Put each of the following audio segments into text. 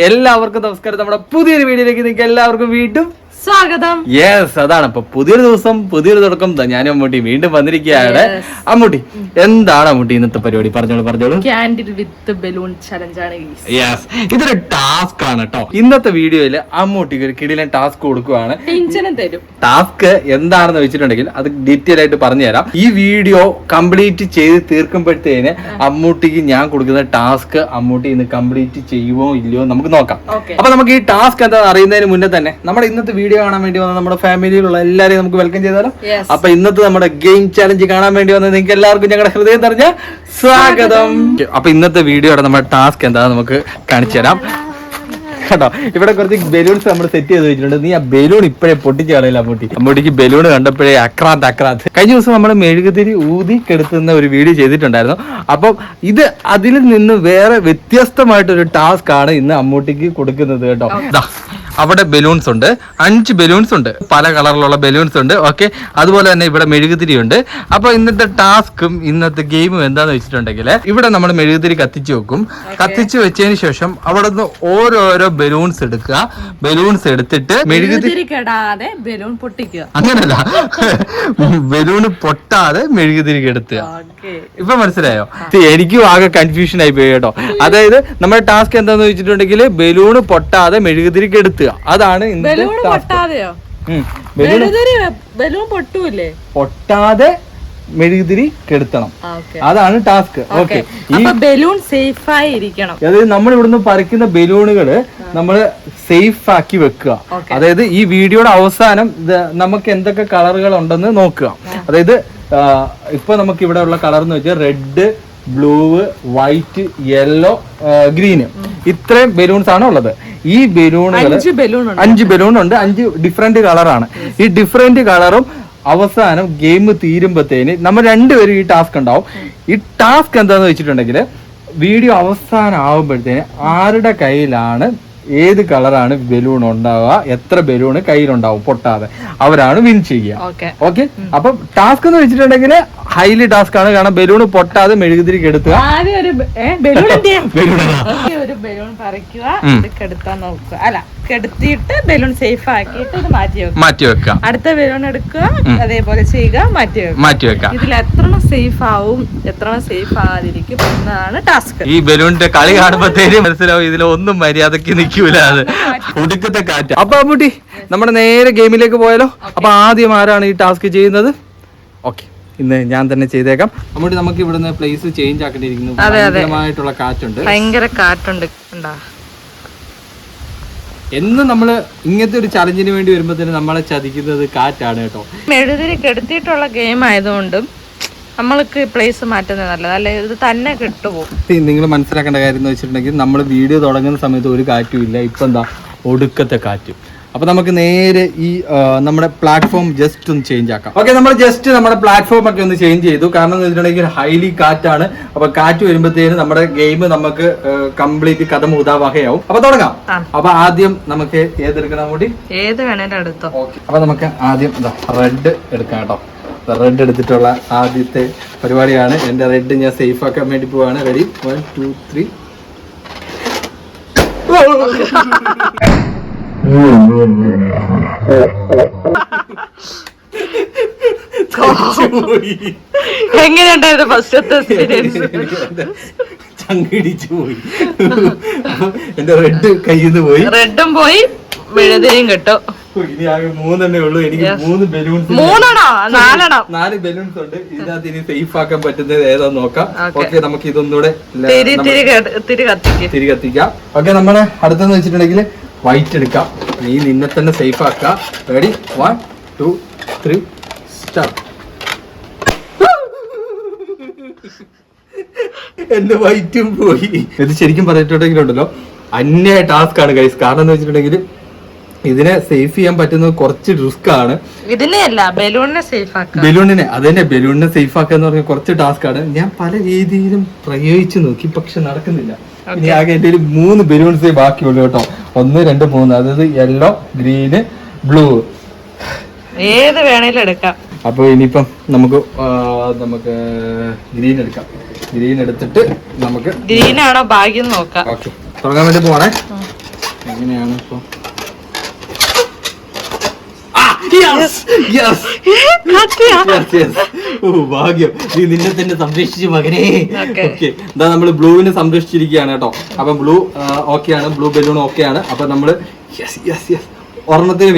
എല്ലാവർക്കും നമസ്കാരം. നമ്മുടെ പുതിയൊരു വീഡിയോയിലേക്ക് നിങ്ങൾക്ക് എല്ലാവർക്കും വീണ്ടും സ്വാഗതം. യെസ്, അതാണ് ഇപ്പൊ പുതിയൊരു ദിവസം പുതിയൊരു തുടക്കം. ഞാൻ അമ്മൂട്ടി വീണ്ടും വന്നിരിക്കുകയാണ്. അമ്മൂട്ടി, എന്താണ് അമ്മൂട്ടി ഇന്നത്തെ പരിപാടി? പറഞ്ഞോളൂ. ക്യാൻഡിൽ വിത്ത് ബലൂൺ ചലഞ്ച് ആണ്. യെസ്, ഇതൊരു ടാസ്ക് ആണ് കേട്ടോ. ഇന്നത്തെ വീഡിയോയില് അമ്മൂട്ടിക്ക് ഒരു കിടിലൻ ടാസ്ക് കൊടുക്കുകയാണ്. ടാസ്ക് എന്താണെന്ന് വെച്ചിട്ടുണ്ടെങ്കിൽ അത് ഡീറ്റെയിൽ ആയിട്ട് പറഞ്ഞു തരാം. ഈ വീഡിയോ കംപ്ലീറ്റ് ചെയ്ത് തീർക്കുമ്പോഴത്തേന് അമ്മൂട്ടിക്ക് ഞാൻ കൊടുക്കുന്ന ടാസ്ക് അമ്മൂട്ടി ഇന്ന് കംപ്ലീറ്റ് ചെയ്യുമോ ഇല്ലയോ നമുക്ക് നോക്കാം. അപ്പൊ നമുക്ക് ഈ ടാസ്ക് എന്താ അറിയുന്നതിന് മുന്നേ തന്നെ നമ്മുടെ ഇന്നത്തെ വീഡിയോ കാണാൻ വേണ്ടി വന്ന നമ്മുടെ ഫാമിലിയിലുള്ള എല്ലാരെയും നമുക്ക് വെൽക്കം ചെയ്താലോ. അപ്പൊ ഇന്നത്തെ നമ്മുടെ ഗെയിം ചാലഞ്ച് കാണാൻ വേണ്ടി വന്ന നിങ്ങൾക്ക് എല്ലാവർക്കും ഞങ്ങളുടെ ഹൃദയം നിറഞ്ഞ സ്വാഗതം. അപ്പൊ ഇന്നത്തെ വീഡിയോയുടെ നമ്മുടെ ടാസ്ക് എന്താണെന്ന് നമുക്ക് കാണിച്ചു തരാം കേട്ടോ. ഇവിടെ കുറച്ച് ബലൂൺസ് നമ്മൾ സെറ്റ് ചെയ്ത് വെച്ചിട്ടുണ്ട്. നീ ആ ബലൂൺ ഇപ്പോഴേ പൊട്ടിച്ച് കളയില്ല അമ്മൂട്ടിക്ക് ബലൂൺ കണ്ടപ്പോഴേ അക്രാന്ത്. കഴിഞ്ഞ ദിവസം നമ്മൾ മെഴുകുതിരി ഊതി കെടുത്തുന്ന ഒരു വീഡിയോ ചെയ്തിട്ടുണ്ടായിരുന്നു. അപ്പം ഇത് അതിൽ നിന്ന് വേറെ വ്യത്യസ്തമായിട്ടൊരു ടാസ്ക് ആണ് ഇന്ന് അമ്മൂട്ടിക്ക് കൊടുക്കുന്നത് കേട്ടോ. അവിടെ ബലൂൺസ് ഉണ്ട്, 5 ബലൂൺസ് ഉണ്ട്, പല കളറിലുള്ള ബലൂൺസ് ഉണ്ട്. ഓക്കെ, അതുപോലെ തന്നെ ഇവിടെ മെഴുകുതിരി ഉണ്ട്. അപ്പൊ ഇന്നത്തെ ടാസ്കും ഇന്നത്തെ ഗെയിമും എന്താന്ന് വെച്ചിട്ടുണ്ടെങ്കിൽ ഇവിടെ നമ്മൾ മെഴുകുതിരി കത്തിച്ചു വെക്കും. കത്തിച്ചു വെച്ചതിന് ശേഷം അവിടെ നിന്ന് ഓരോരോ ബലൂൺസ് എടുക്കുക. ബലൂൺസ് എടുത്തിട്ട് മെഴുകുതിരി കെടാതെ ബലൂൺ പൊട്ടിക്കുക. അങ്ങനല്ല, ബലൂൺ പൊട്ടാതെ മെഴുകുതിരി കെടുത്തുക. ഇപ്പൊ മനസ്സിലായോ? എനിക്കും ആകെ കൺഫ്യൂഷൻ ആയി പോയി കേട്ടോ. അതായത് നമ്മുടെ ടാസ്ക് എന്താന്ന് വെച്ചിട്ടുണ്ടെങ്കിൽ ബലൂൺ പൊട്ടാതെ മെഴുകുതിരി കെടുത്തുക. അതാണ് പൊട്ടാതെ മെഴുകുതിരി കെടുത്തണം. അതാണ് ടാസ്ക്. ഓക്കെ, ഈ ബലൂൺ സേഫ് ആയിരിക്കണം. അതായത് നമ്മൾ ഇവിടുന്ന് പറിക്കുന്ന ബലൂണുകള് നമ്മൾ സേഫ് ആക്കി വെക്കുക. അതായത് ഈ വീഡിയോയുടെ അവസാനം നമുക്ക് എന്തൊക്കെ കളറുകൾ ഉണ്ടെന്ന് നോക്കുക. അതായത് ഇപ്പൊ നമുക്ക് ഇവിടെ ഉള്ള കളർ എന്ന് വെച്ചാൽ red, blue, white, yellow, green, ഇത്രയും ബലൂൺസ് ആണ് ഉള്ളത്. ഈ ബലൂണുകൾ 5 ബലൂൺ ഉണ്ട്. 5 ഡിഫറെന്റ് കളറാണ്. ഈ ഡിഫറെന്റ് കളറും അവസാനം ഗെയിം തീരുമ്പത്തേന് നമ്മൾ രണ്ടുപേരും ഈ ടാസ്ക് ഉണ്ടാവും. ഈ ടാസ്ക് എന്താന്ന് വെച്ചിട്ടുണ്ടെങ്കിൽ വീഡിയോ അവസാനം ആവുമ്പോഴത്തേന് ആരുടെ കയ്യിലാണ് ഏത് കളറാണ് ബലൂൺ ഉണ്ടാവുക, എത്ര ബലൂണ് കയ്യിലുണ്ടാവും പൊട്ടാതെ, അവരാണ് വിൻ ചെയ്യുക. ഓക്കെ, അപ്പൊ ടാസ്ക് എന്ന് വെച്ചിട്ടുണ്ടെങ്കിൽ ഹൈലി ടാസ്ക് ആണ്. കാരണം ബലൂൺ പൊട്ടാതെ മെഴുകുതിരി കെടുത്തുക. ഒരു ബലൂൺ പറിക്കുക, കെടുത്താൻ നോക്കുക. അല്ല, കെടുത്തിയിട്ട് ബലൂൺ സേഫ് ആക്കിയിട്ട് ഇത് മാറ്റി വെക്കുക. അടുത്ത ബലൂൺ എടുക്കുക, അതേപോലെ ചെയ്യുക, മാറ്റി വെക്കുക. ഇതിൽ എത്ര സേഫ് ആവും, എത്ര സേഫ് ആകാതിരിക്കും എന്നതാണ് ടാസ്ക്. ഈ ബലൂണിന്റെ കളി കാണുമ്പോഴത്തേന് മനസ്സിലാവും ഇതിലൊന്നും മര്യാദക്ക് നിൽക്കൂല, അത് ഒടുക്കത്തെ കാറ്റ്. അപ്പൊ അമ്മൂട്ടി, നമ്മുടെ നേരെ ഗെയിമിലേക്ക് പോയാലോ. അപ്പൊ ആദ്യം ആരാണ് ഈ ടാസ്ക് ചെയ്യുന്നത്? ഓക്കെ, ഇന്ന് ഞാൻ തന്നെ ചെയ്തേക്കാം. അമ്മൂട്ടി, നമുക്ക് ഇവിടുന്ന് പ്ലേസ് ചേഞ്ച് ആക്കേണ്ടിയിരിക്കുന്നു. ഭയങ്കരമായിട്ടുള്ള കാറ്റുണ്ട്, ഭയങ്കര കാറ്റുണ്ട്. എന്ന് നമ്മള് ഇങ്ങനത്തെ ഒരു ചലഞ്ചിന് വേണ്ടി വരുമ്പോഴത്തേന് നമ്മളെ ചതിക്കുന്നത് കാറ്റാണ് കേട്ടോ. മെഴുകുതിരി കെടുത്തിട്ടുള്ള ഗെയിം ആയതുകൊണ്ടും നമ്മൾക്ക് പ്ലേസ് മാറ്റുന്നത് നല്ലത്, അല്ലെ ഇത് തന്നെ കെട്ടുപോകും. നിങ്ങൾ മനസ്സിലാക്കേണ്ട കാര്യം എന്ന് വെച്ചിട്ടുണ്ടെങ്കിൽ നമ്മൾ വീഡിയോ തുടങ്ങുന്ന സമയത്ത് ഒരു കാറ്റും ഇല്ല. ഇപ്പൊ എന്താ ഒടുക്കത്തെ കാറ്റ്. അപ്പൊ നമുക്ക് നേരെ ഈ നമ്മുടെ പ്ലാറ്റ്ഫോം ജസ്റ്റ് ഒന്ന് ചേഞ്ച് ആക്കാം. ഓക്കെ, നമ്മൾ ജസ്റ്റ് നമ്മുടെ പ്ലാറ്റ്ഫോം ഒക്കെ ഒന്ന് ചേഞ്ച് ചെയ്തു. കാരണം എന്ന് വെച്ചിട്ടുണ്ടെങ്കിൽ ഹൈലി കാറ്റാണ്. അപ്പൊ കാറ്റ് വരുമ്പോഴത്തേന് നമ്മുടെ ഗെയിം നമുക്ക് കംപ്ലീറ്റ് കഥ മുതാവഹയാവും. അപ്പൊ തുടങ്ങാം. അപ്പൊ ആദ്യം നമുക്ക് ഏതെടുക്കണം കൂടി? ഏത് വേണേലും എടുത്തോ. ഓക്കെ, അപ്പൊ നമുക്ക് ആദ്യം റെഡ് എടുക്കാം കേട്ടോ. റെഡ് എടുത്തിട്ടുള്ള ആദ്യത്തെ പരിപാടിയാണ്. എന്റെ റെഡ് ഞാൻ സേഫ് ആക്കാൻ വേണ്ടി പോവാണ്. റെഡി, 1 2 3. എങ്ങനെയുണ്ടായിരുന്നു ഫസ്റ്റത്തെ എക്സ്പീരിയൻസ്? ചങ്കിടിച്ചു പോയി. എന്റെ റെഡ് കയ്യിൽ നിന്ന് പോയി. റെഡും പോയി, മെഴുകുതിരിയും കിട്ടും. ഇനി ആകെ 3 ഉള്ളൂ. എനിക്ക് 3 ബലൂൺസ്, 4 ബലൂൺസ് ഉണ്ട്. ഇതിനകത്ത് ഇനി സേഫ് ആക്കാൻ പറ്റുന്നത് ഏതാന്ന് നോക്കാം. ഓക്കെ, നമുക്ക് ഇതൊന്നുകൂടെ തിരി കത്തിക്കാം. ഓക്കെ, നമ്മള് അടുത്തെന്ന് വെച്ചിട്ടുണ്ടെങ്കിൽ വൈറ്റ് എടുക്കാം. നീ നിന്നെ തന്നെ സേഫ് ആക്കാം. Ready, 1 2 3 start. എന്റെ വൈറ്റും പോയി. ഇത് ശരിക്കും പറഞ്ഞിട്ടുണ്ടെങ്കിലുണ്ടല്ലോ അന്യായ ടാസ്ക് ആണ് ഗൈസ്. കാരണം എന്ന് വെച്ചിട്ടുണ്ടെങ്കിൽ ഇതിനെ സേഫ് ചെയ്യാൻ പറ്റുന്നത് കുറച്ച് റിസ്ക് ആണ്. ബലൂണിനെ അതന്നെ ബലൂണിനെ സേഫ് ആക്കുക എന്ന് പറഞ്ഞാൽ കുറച്ച് ടാസ്ക് ആണ്. ഞാൻ പല രീതിയിലും പ്രയോഗിച്ചു നോക്കി, പക്ഷെ നടക്കുന്നില്ല. ഇനി ആകെ എന്റെ 3 ബലൂൺസേ ബാക്കിയുള്ളൂ കേട്ടോ. 1 2 3, അതായത് യെല്ലോ, ഗ്രീന്, ബ്ലൂ, ഏത് വേണേലും എടുക്കാം. അപ്പൊ ഇനിയിപ്പം നമുക്ക് ഗ്രീൻ എടുക്കാം. ഗ്രീൻ എടുത്തിട്ട് നമുക്ക് ഗ്രീൻ ആണോ ഭാഗ്യം നോക്കാം. ഓക്കെ, തുടങ്ങാൻ വേണ്ടി പോണേ. എങ്ങനെയാണ് ഇപ്പൊ? ഭാഗ്യം, നീ നിന്നെ തന്നെ സംരക്ഷിച്ചു മകനെ. ഓക്കെ, എന്താ നമ്മള് ബ്ലൂവിനെ സംരക്ഷിച്ചിരിക്കുകയാണ് കേട്ടോ. അപ്പൊ ബ്ലൂ ഓക്കെയാണ്, ബ്ലൂ ബലൂൺ ഓക്കെയാണ്. അപ്പൊ നമ്മള് ഒരെണ്ണത്തിന്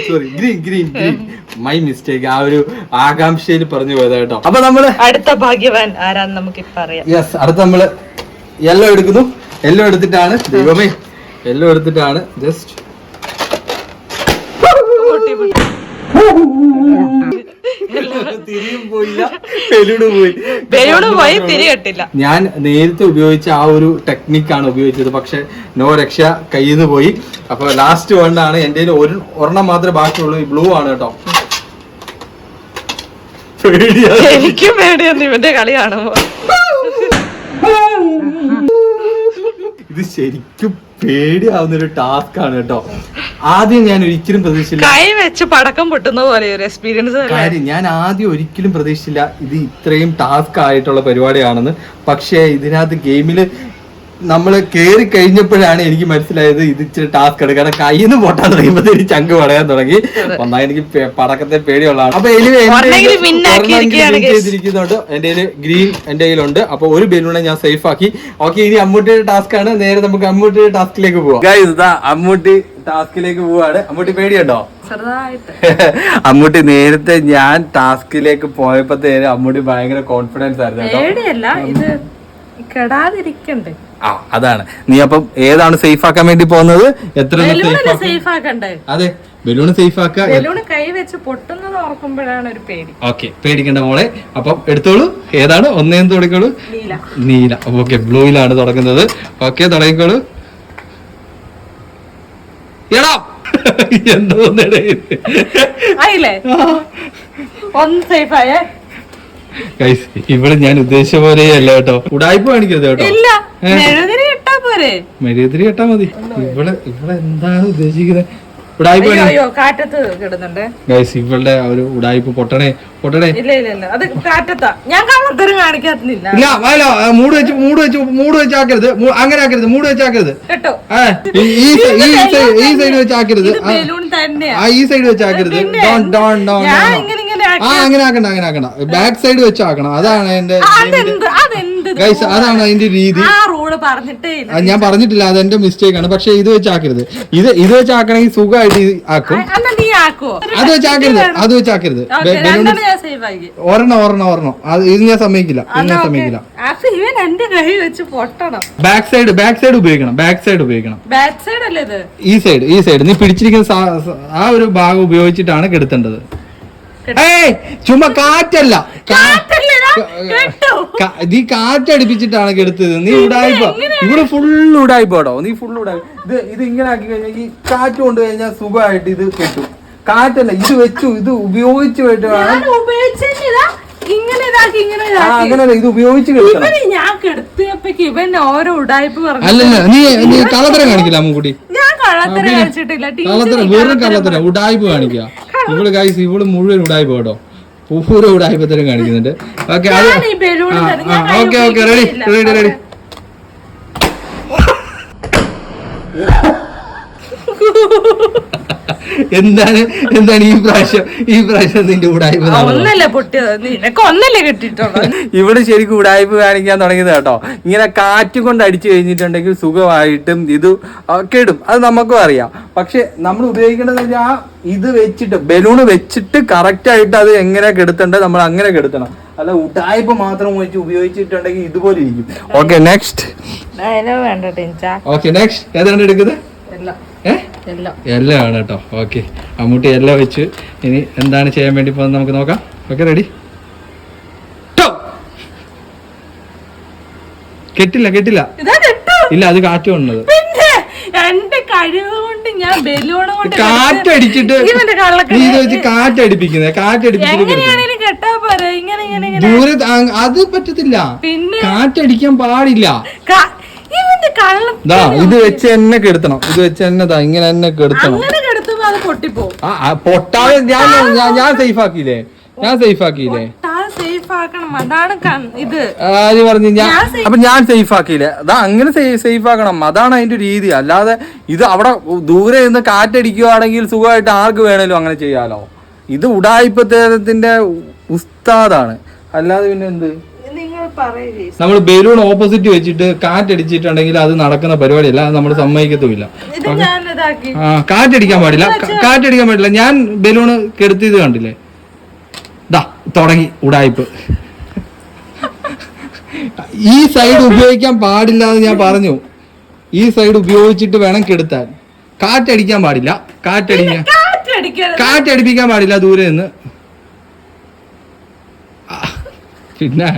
sorry green green green, my mistake. ആ ഒരു ആകാംക്ഷയിൽ പറഞ്ഞു പോയത് കേട്ടോ. അപ്പൊ നമ്മള് അടുത്ത ഭാഗ്യവാൻ ആരാന്ന് നമുക്ക് പറയാം. യെസ്, അടുത്ത നമ്മള് യെല്ലോ എടുക്കുന്നു. യെല്ലോ എടുത്തിട്ടാണ്, ദൈവമേ, യെല്ലോ എടുത്തിട്ടാണ് ജസ്റ്റ് ഞാൻ നേരത്തെ ഉപയോഗിച്ച ആ ഒരു ടെക്നിക്കാണ് ഉപയോഗിച്ചത്, പക്ഷെ നോ രക്ഷ, കയ്യിൽ നിന്ന് പോയി. അപ്പൊ ലാസ്റ്റ് വേണ്ടാണ്. എന്റെ ഒരെണ്ണം മാത്രമേ ബാക്കിയുള്ളൂ. ഈ ബ്ലൂ ആണ് കേട്ടോ. എനിക്കും പേടിയാണ് ഇവന്റെ കളി കാണുമ്പോ. ഇത് ശരിക്കും പേടിയാവുന്ന ഒരു ടാസ്ക് ആണ് കേട്ടോ. ആദ്യം ഞാൻ ഒരിക്കലും പ്രതീക്ഷിച്ചില്ല, കൈ വെച്ച് പടക്കം പൊട്ടുന്ന പോലെ ഒരു എക്സ്പീരിയൻസ്. കാര്യം ഞാൻ ആദ്യം ഒരിക്കലും പ്രതീക്ഷിച്ചില്ല ഇത് ഇത്രയും ടാസ്ക് ആയിട്ടുള്ള പരിപാടിയാണെന്ന്. പക്ഷേ ഇതിനകത്ത് ഗെയിമില് നമ്മള് കേറി കഴിഞ്ഞപ്പോഴാണ് എനിക്ക് മനസ്സിലായത് ഇത് ഇച്ചിരി ടാസ്ക് ആണ്. കാരണം കയ്യിൽ നിന്ന് പൊട്ടാൻ തുടങ്ങിയപ്പോഴത്തേക്ക് ചങ്ക് പടയാൻ തുടങ്ങി. ഒന്നായി എനിക്ക് പടക്കത്തെ പേടിയുള്ളതാണ്. അപ്പൊ ചെയ്തിരിക്കുന്നുണ്ട്. എന്റെ കയ്യില് ഗ്രീൻ എന്റെ കയ്യിലുണ്ട്. അപ്പൊ ഒരു ബലൂണെ ഞാൻ സേഫ് ആക്കി. ഓക്കെ, ഇനി അമ്മൂട്ടിയുടെ ടാസ്ക് ആണ്. നേരെ നമുക്ക് അമ്മൂട്ടിയുടെ ടാസ്കിലേക്ക് പോവാം. അമ്മൂട്ടി ടാസ്കിലേക്ക് പോവാണ്. അമ്മൂട്ടി പേടിയുണ്ടോ? അമ്മൂട്ടി നേരത്തെ ഞാൻ ടാസ്കിലേക്ക് പോയപ്പോഴത്തേന് അമ്മൂട്ടി ഭയങ്കര കോൺഫിഡൻസ് ആയിരുന്നു കേട്ടോ. കെടാതിരിക്കണ്ടേ? ആ, അതാണ്. നീ അപ്പം ഏതാണ് സേഫ് ആക്കാൻ വേണ്ടി പോകുന്നത്? എത്ര സേഫ് ആക്കണ്ടേ? അതെ, ബലൂൺ സേഫ് ആക്കുക. ബലൂൺ കൈ വെച്ച് പൊട്ടുന്നത് ഓർക്കുമ്പോഴാണ് ഒരു പേടി. ഓക്കെ, പേടിക്കണ്ട മോളെ. അപ്പം എടുത്തോളൂ. ഏതാണ്? ഒന്നേന്ന് തുടങ്ങിക്കോളൂ. നീല. ഓക്കെ, ബ്ലൂയിലാണ് തുടങ്ങുന്നത്. ഓക്കെ, തുടങ്ങിക്കോളൂ. എടാ എന്തോ ആയില്ലേ? ഒന്ന് സേഫ് ആയേ. ഇവിടെ ഞാൻ ഉദ്ദേശിച്ച പോലെ അല്ല കേട്ടോ. ഉടായ്പ കാണിക്കരുത് കേട്ടോ. മെഴുകുതിരി കെട്ടാ മതി. ഇവിടെ എന്താണ് ഉദ്ദേശിക്കുന്നത്? ഉടായ്പ ഗൈസ്, ഇവളുടെ ഒരു ഉടായ്പ പൊട്ടണേ. ഇല്ല, മൂട് വെച്ച് ആക്കരുത്. അങ്ങനെ ആക്കരുത്, മൂട് വെച്ച് ആക്കരുത്. ഈ സൈഡ് വെച്ച് ആക്കരുത്. ഈ സൈഡ് വെച്ച് ആക്കരുത്. അങ്ങനെ ആക്കണ്ട. ബാക്ക് സൈഡ് വെച്ച് ആക്കണം. അതാണ് എന്റെ ഗൈസ്, അതാണ് അതിന്റെ രീതി. ഞാൻ പറഞ്ഞിട്ടില്ല, അത് എന്റെ മിസ്റ്റേക്ക് ആണ്. പക്ഷെ ഇത് വെച്ച് ആക്കരുത്. ഇത് വെച്ച് ആക്കണമെങ്കിൽ സുഖമായിട്ട് ആക്കും. അത് വെച്ച് ആക്കരുത്. ഒരെണ്ണം ഇത് ഞാൻ സമ്മതിക്കില്ല. ബാക്ക് സൈഡ് ഉപയോഗിക്കണം. ഈ സൈഡ് നീ പിടിച്ചിരിക്കുന്ന ആ ഒരു ഭാഗം ഉപയോഗിച്ചിട്ടാണ് കെടുത്തേണ്ടത്. ചുമ്മാ കാറ്റല്ല, നീ കാറ്റടിപ്പിച്ചിട്ടാണ് കെടുത്തത്. നീ ഉടായ്പ, ഇവിടെ ഫുള്ള് ഉടായ്പാടോ. നീ ഫുള്ള് ഉടായ്പ. ഇത് ഇങ്ങനെ ആക്കി കഴിഞ്ഞാൽ ഈ കാറ്റ് കൊണ്ട് കഴിഞ്ഞാൽ സുഖമായിട്ട് ഇത് കെട്ടും. കാറ്റല്ല, ഇത് വെച്ചു, ഇത് ഉപയോഗിച്ചു പോയിട്ട് വേണം. അങ്ങനല്ല, ഇത് ഉപയോഗിച്ച് അല്ലല്ല, നീ കള്ളത്തരം കാണിക്കില്ല അമ്മുക്കുട്ടി. വെറും കള്ളത്തരം, ഉടായ്പ കാണിക്കുക. ഇവള് ഗൈസ്, ഇവള് മുഴുവൻ ഉടായ്പ കേട്ടോ. പൂര ഉടായ്പത്തരം കാണിക്കുന്നുണ്ട്. Okay, ready. എന്താണ് ഈ പ്രാവശ്യം നിന്റെ ഉടായ്പ? ഇവിടെ ശരിക്കും ഉടായ്പ കാണിക്കാൻ തുടങ്ങിയത് കേട്ടോ. ഇങ്ങനെ കാറ്റ് കൊണ്ട് അടിച്ചു കഴിഞ്ഞിട്ടുണ്ടെങ്കിൽ സുഖമായിട്ടും ഇത് കെടും, അത് നമുക്കും അറിയാം. പക്ഷെ നമ്മൾ ഉപയോഗിക്കേണ്ടത് വെച്ചാൽ ഇത് വെച്ചിട്ട്, ബലൂണ് വെച്ചിട്ട് കറക്റ്റ് ആയിട്ട് അത് എങ്ങനെ കെടുത്തേണ്ടത് നമ്മൾ അങ്ങനെ കെടുത്തണം. അല്ല ഉടായ്പ മാത്രം വെച്ച് ഉപയോഗിച്ചിട്ടുണ്ടെങ്കിൽ ഇതുപോലെ ഇരിക്കും. Okay, next. ഓക്കെ, നെക്സ്റ്റ് ഏതാണ് എടുക്കുന്നത്? എല്ലാം ആണ് കേട്ടോ. ഓക്കെ, അമ്മൂട്ടി എല്ലാം വെച്ച് ഇനി എന്താണ് ചെയ്യാൻ വേണ്ടി പോകുന്നത് നമുക്ക് നോക്കാം. Okay, ready. കെട്ടില്ല ഇല്ല, അത് കാറ്റ് കൊണ്ടത്. കാറ്റടിച്ചിട്ട് ഇത് വെച്ച് കാറ്റടിപ്പിച്ചിട്ട് ദൂരെ അത് പറ്റത്തില്ല. കാറ്റടിക്കാൻ പാടില്ല. ഇത് വെച്ച് തന്നെ കെടുത്തണം. ഇത് വെച്ച് തന്നെ ഇങ്ങനെ തന്നെ കെടുത്തണം. പൊട്ടാതെ ഞാൻ സേഫ് ആക്കിയില്ലേ? ആക്കണം. അതാണ് ഇത് പറഞ്ഞു അപ്പൊ ഞാൻ സേഫ് ആക്കിയില്ല. അതാ അങ്ങനെ സേഫ് ആക്കണം, അതാണ് അതിന്റെ രീതി. അല്ലാതെ ഇത് അവിടെ ദൂരെ നിന്ന് കാറ്റടിക്കുകയാണെങ്കിൽ സുഖമായിട്ട് ആർക്ക് വേണേലും അങ്ങനെ ചെയ്യാലോ. ഇത് ഉഡായിപ്പത്തിന്റെ ഉസ്താദാണ്, അല്ലാതെ പിന്നെ എന്ത്. നമ്മൾ ബലൂൺ ഓപ്പോസിറ്റ് വെച്ചിട്ട് കാറ്റടിച്ചിട്ടുണ്ടെങ്കിൽ അത് നടക്കുന്ന പരിപാടിയല്ല, അത് നമ്മൾ സമ്മതിക്കത്തുമില്ല. കാറ്റടിക്കാൻ പാടില്ല. ഞാൻ ബലൂണ് കെടുത്തിയത് കണ്ടില്ലേ, ദാ തുടങ്ങി ഉഡായിപ്പ്. ഈ സൈഡ് ഉപയോഗിക്കാൻ പാടില്ല എന്ന് ഞാൻ പറഞ്ഞു. ഈ സൈഡ് ഉപയോഗിച്ചിട്ട് വേണം കെടുത്താൻ. കാറ്റടിക്കാൻ പാടില്ല, കാറ്റടിപ്പിക്കാൻ പാടില്ല ദൂരെ നിന്ന്. പിന്നെ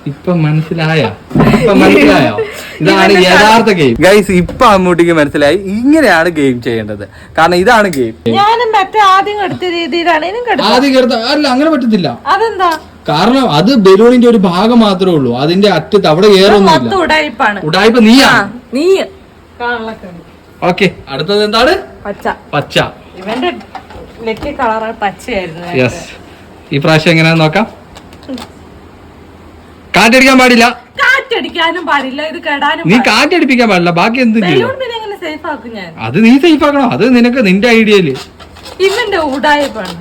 ഇപ്പൊ മനസ്സിലായോ? ഇതാണ് യഥാർത്ഥ ഗെയിം ഗൈസ്. ഇപ്പൊ അമ്മൂട്ടിക്ക് മനസ്സിലായി, ഇങ്ങനെയാണ് ഗെയിം ചെയ്യേണ്ടത്. കാരണം ഇതാണ് ഗെയിം. ആദ്യം അല്ല, അങ്ങനെ പറ്റത്തില്ല. അതെന്താ? കാരണം അത് ബലൂണിന്റെ ഒരു ഭാഗം മാത്രമേ ഉള്ളൂ, അതിന്റെ അറ്റത്ത് അവിടെ ഏറൊന്നുമില്ല. ഉടായ്പ നീയാ. ഓക്കെ, അടുത്തത് എന്താണ്? പച്ച. ഇവന്റെ കളർ പച്ചയായിരുന്നു. യെസ്, ഈ പ്രാവശ്യം എങ്ങനെയാന്ന് നോക്കാം. കാറ്റടിക്കാൻ പാടില്ല, കാറ്റടിക്കാനും പാടില്ല, ഇത് കേടാനും. നീ കാറ്റടിപ്പിക്കാൻ പാടില്ല, ബാക്കി എന്ത് ചെയ്യും? അത് നീ സേഫ് ആക്കണോ? അത് നിനക്ക് നിന്റെ ഐഡിയയില്. ഇവന്റെ ഉടായ്പാണ്.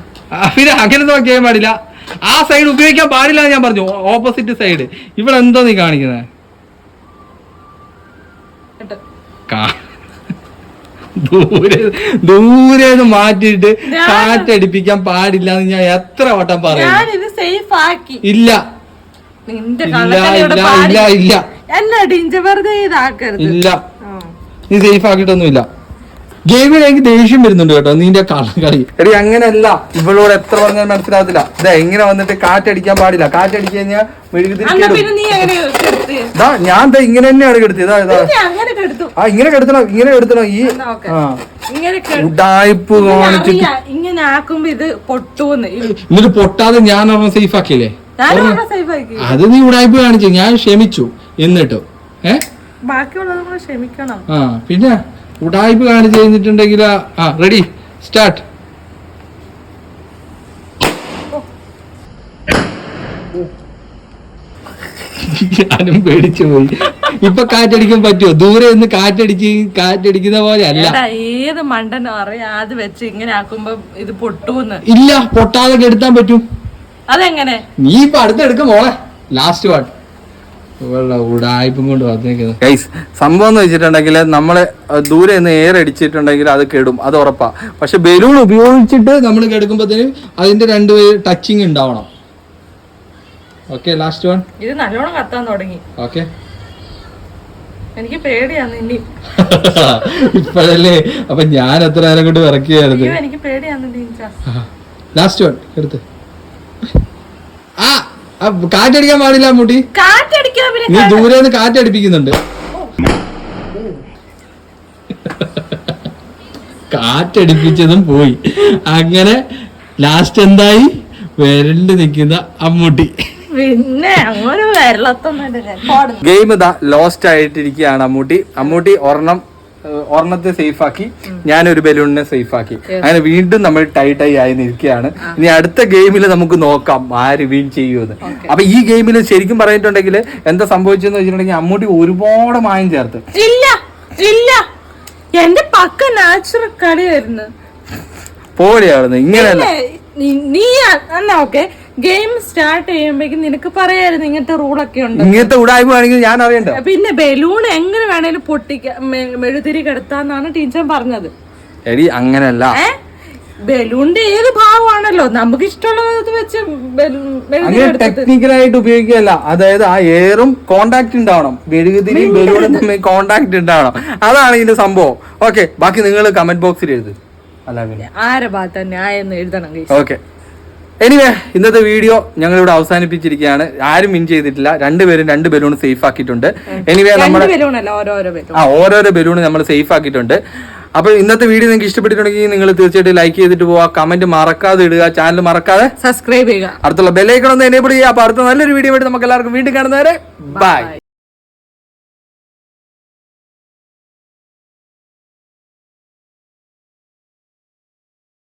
പിന്നെ അങ്ങനെ നോക്കിയാൻ പാടില്ല. ആ സൈഡ് ഉപയോഗിക്കാൻ പാടില്ല ഞാൻ പറഞ്ഞു, ഓപ്പോസിറ്റ് സൈഡ്. ഇവിടെ എന്തോ നീ കാണിക്കുന്നത്? ദൂരെ മാറ്റിയിട്ട് കാറ്റടിപ്പിക്കാൻ പാടില്ല എന്ന് ഞാൻ എത്ര വട്ടം പറയും. ഇല്ല ഇല്ല, നീ സേഫ് ആക്കിയിട്ടൊന്നുമില്ല. ഗെയിമിൽ എനിക്ക് ദേഷ്യം വരുന്നുണ്ട് കേട്ടോ നിന്റെ കളി. എടി അങ്ങനെയല്ല, ഇവളോട് എത്ര പറഞ്ഞാൽ മനസ്സിലാകത്തില്ല. ഇതാ എങ്ങനെ വന്നിട്ട് കാറ്റടിക്കാൻ പാടില്ല, കാറ്റടിച്ചു കഴിഞ്ഞാൽ ഞാൻ ഇങ്ങനെ തന്നെയാണ് കെടുത്തത്. ഇങ്ങനെ കെടുത്തണം, ഇങ്ങനെ കെടുത്തണം. ഈ ഉഡായിപ്പ് കാണിച്ചിട്ട് ഇങ്ങനെ ആക്കുമ്പോ ഇത് പൊട്ടൂന്ന്. എന്നിട്ട് പൊട്ടാതെ ഞാൻ ഒരെണ്ണം സേഫ് ആക്കിയില്ലേ? അത് നീ ഉഡായിപ്പ് കാണിച്ചു, ഞാൻ ക്ഷമിച്ചു. എന്നിട്ടോ ബാക്കിയുള്ളത് ക്ഷമിക്കണം. ആ പിന്നെ ഉഡായിപ്പ് കാണിച്ചു കഴിഞ്ഞിട്ടുണ്ടെങ്കിൽ റെഡി സ്റ്റാർട്ട്. ഞാനും പേടിച്ചു പോയി. ഇപ്പൊ കാറ്റടിക്കാൻ പറ്റുമോ? ദൂരെ നിന്ന് കാറ്റടിക്കുന്ന പോലെ അല്ല. ഏത് മണ്ടനോ അറിയാതെ വെച്ച് ഇങ്ങനെ ആക്കുമ്പോ ഇത് പൊട്ടൂന്ന്. ഇല്ല, പൊട്ടാതെ കെടുത്താൻ പറ്റും. അതെങ്ങനെ? നീ ഇപ്പൊ അടുത്തെടുക്കും മോളെ. ലാസ്റ്റ് പാട്ട് ഉടായ്പും കൊണ്ട് വന്നേക്കുന്നത് ഗൈസ്. സംഭവം എന്ന് വെച്ചിട്ടുണ്ടെങ്കിൽ നമ്മള് ദൂരെ നിന്ന് എയർ അടിച്ചിട്ടുണ്ടെങ്കിൽ അത് കെടും, അത് ഉറപ്പാ. പക്ഷെ ബലൂൺ ഉപയോഗിച്ചിട്ട് നമ്മൾ കെടുക്കുമ്പോഴത്തേന് അതിന്റെ രണ്ട് ടച്ചിങ് ഉണ്ടാവണം. Okay, last one. ഇത് നല്ലോണം കത്താൻ തുടങ്ങി. ഓക്കെ, എനിക്ക് പേടിയാണ് ഇനി. ഇപ്പഴല്ലേ? അപ്പൊ ഞാൻ എത്ര നേരം കൊണ്ട് വിറക്കിയായിരുന്നു. എനിക്ക് പേടിയാണ്. ലാസ്റ്റ് വൺ എടുത്ത്. കാറ്റടിക്കാൻ പാടില്ല മുട്ടി. നീ ദൂരെ നിന്ന് കാറ്റടിപ്പിക്കുന്നുണ്ട്. കാറ്റടിപ്പിച്ചതും പോയി. അങ്ങനെ ലാസ്റ്റ് എന്തായി? വിരണ്ട് നിൽക്കുന്ന അമ്മൂട്ടി. പിന്നെ ഗെയിം ഇതാ ലോസ്റ്റ് ആയിട്ടിരിക്കുകയാണ് അമ്മൂട്ടി ഒരെണ്ണത്തെ സേഫ് ആക്കി, ഞാനൊരു ബലൂണിനെ സേഫ് ആക്കി. അങ്ങനെ വീണ്ടും നമ്മൾ ടൈ ആയി നിൽക്കുകയാണ്. ഇനി അടുത്ത ഗെയിമിൽ നമുക്ക് നോക്കാം ആര് വിൻ ചെയ്യുമെന്ന്. അപ്പൊ ഈ ഗെയിമിൽ ശരിക്കും പറഞ്ഞിട്ടുണ്ടെങ്കിൽ എന്താ സംഭവിച്ചെന്ന് വെച്ചിട്ടുണ്ടെങ്കിൽ അമ്മൂട്ടി ഒരുപാട് മായം ചേർത്ത്. ഇല്ല എന്റെ പക്ക നാച്ചുറൽ കളിയായിരുന്നു. പോലെയായിരുന്നു, ഇങ്ങനെയല്ല. നീ എന്നാ ഓക്കെ, ഗെയിം സ്റ്റാർട്ട് ചെയ്യുമ്പോഴേക്കും നിനക്ക് പറയായിരുന്നു ഇങ്ങനത്തെ റൂളൊക്കെ ഉണ്ട്. ഇങ്ങനത്തെ ഉടായ്പ വേണമെങ്കിൽ ഞാൻ അറിയണ്ട. പിന്നെ ബലൂൺ എങ്ങനെ വേണേലും മെഴുതിരി കെടുത്താന്നാണ് ടീച്ചർ പറഞ്ഞത്. എടി അങ്ങനല്ല, ബലൂണിന്റെ ഏത് ഭാഗമാണല്ലോ നമുക്ക് ഇഷ്ടമുള്ളത് വെച്ച് ടെക്നിക്കലായിട്ട് ഉപയോഗിക്കുകയല്ല. അതായത് ആ എയറും കോണ്ടാക്ട് ഉണ്ടാവണം, മെഴുകുതിരിയും ബലൂണും തമ്മിൽ കോണ്ടാക്ട് ഉണ്ടാവണം. അതാണ് ഇതിന്റെ സംഭവം. ഓക്കെ, ബാക്കി നിങ്ങൾ കമന്റ് ബോക്സിൽ എഴുതും. ആരെ ഭാഗത്ത് ന്യായം എഴുതണം. ഓക്കെ, എനിവേ ഇന്നത്തെ വീഡിയോ ഞങ്ങൾ ഇവിടെ അവസാനിപ്പിച്ചിരിക്കുകയാണ്. ആരും വിൻ ചെയ്തിട്ടില്ല, രണ്ടുപേരും 2 ബലൂൺ സേഫ് ആക്കിയിട്ടുണ്ട്. എനിവേ നമ്മൾ ഓരോരോ ബലൂൺ നമ്മൾ സേഫ് ആക്കിയിട്ടുണ്ട്. അപ്പൊ ഇന്നത്തെ വീഡിയോ നിങ്ങൾക്ക് ഇഷ്ടപ്പെട്ടിട്ടുണ്ടെങ്കിൽ നിങ്ങൾ തീർച്ചയായിട്ടും ലൈക്ക് ചെയ്തിട്ട് പോവാ, കമന്റ് മറക്കാതെ ഇടുക, ചാനൽ മറക്കാതെ സബ്സ്ക്രൈബ് ചെയ്യുക, അടുത്തുള്ള ബെല്ലൈക്കൺ ഒന്ന് എനേബിൾ ചെയ്യുക. അപ്പൊ അടുത്ത നല്ലൊരു വീഡിയോ ആയിട്ട് നമുക്ക് എല്ലാവർക്കും വീണ്ടും കാണുന്നവരെ ബൈ.